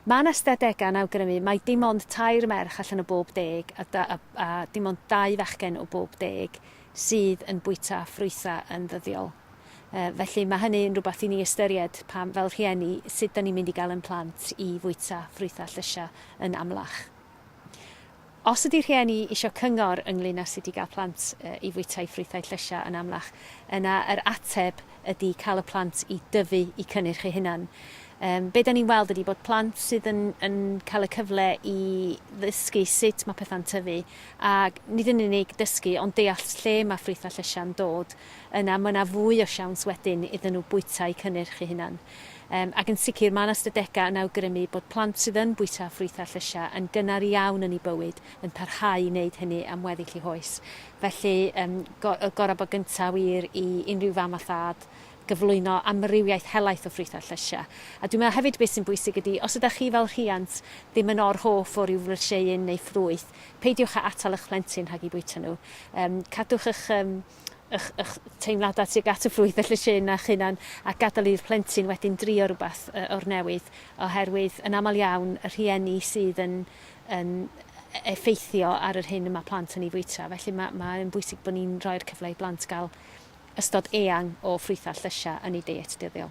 Mae yna ystadegau yn awgrymu mai dim ond 3 merch allan o bob 10 a dim ond 2 fechgen o bob 10 sydd yn bwyta ffrwythau yn ddyddiol. Felly mae hynny yn rhywbeth i ni ystyried fel rhieni sut da ni'n mynd i gael yn plant i fwyta ffrwythau llysiau yn amlach. Os ydy rhieni eisiau cyngor ynglyn â sut i gael plant i fwytau ffrwythau llysiau yn amlach, yna yr ateb ydy cael y plant i dyfu i cynnyrch eu hunan. Be da ni'n weld ydy bod plant sydd yn cael y cyfle i ddysgu sut mae pethau'n tyfu a nid yn unig dysgu ond deall lle mae ffrwythau llysiau'n dod, yna mae yna fwy o siawns wedyn iddyn nhw bwyta i cynnyrch eu hunan. Ac yn sicr mae yna ystadegau yn awgrymu bod plant sydd yn bwyta ffrwythau llysiau yn gynnar iawn yn eu bywyd yn parhau i wneud hynny am weddill eu hoes. Felly gorau bod gyntaf wir i unrhyw fam a thad gyflwyno amrywiaeth helaeth o ffrwythau llysiau. A dwi'n meddwl hefyd beth sy'n bwysig ydy, os ydych chi fel rhiant ddim yn o'r hoff o ryw lysieuyn neu ffrwyth, peidiwch â atal eich plentyn rhag i bwyta nhw. Cadwch eich teimladau tuag at y ffrwyth y llysieuyn a'ch hunan a gadael i'r plentyn wedyn drio rhywbeth o'r newydd, oherwydd yn aml iawn y rhieni sydd yn effeithio ar yr hyn y mae plant yn ei fwyta. Felly mae'n bwysig bod ni'n rhoi'r cyfle i blant gael ystod eang o ffrwythau llysiau yn ei diet dyddiol.